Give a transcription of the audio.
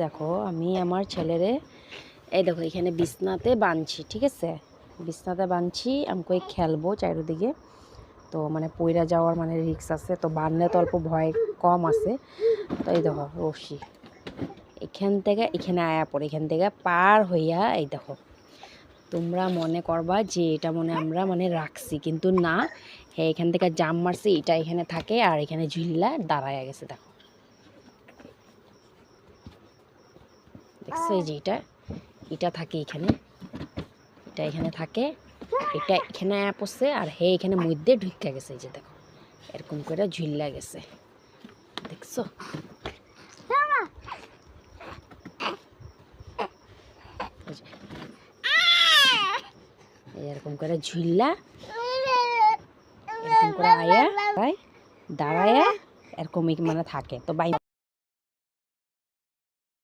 দেখো আমি আমার ছেলেরে এই দেখো এখানে বিছনাতে বাঁধছি, ঠিক আছে? বিছনাতে বাঁধছি, আমি কই খেলবো চারিদিকে, তো মানে পইরা যাওয়ার মানে রিস্ক আছে, তো বাঁধলে তো অল্প ভয় কম আছে। তো এই দেখো রশি এখান থেকে এখানে আয়া পড়ে, এখান থেকে পার হইয়া এই দেখো তোমরা মনে করবা যে এটা মনে আমরা মানে রাখছি, কিন্তু না, হ্যাঁ এখান থেকে জাম মারছি, এটা এখানে থাকে আর এখানে ঝুল্লা দাঁড়ায় গেছে। দেখো দেখছো এই যে এটা থাকে এখানে, এটা এখানে থাকে, এটা এখানে পড়ছে আর হে এখানে মধ্যে ঢুকে গেছে। এই যে দেখো এরকম করে ঝুল্লা গেছে, দেখছো? এরকম করে ঝুল্লা এরকম করে আয়া দাঁড়ায় এরকম মানে থাকে, তো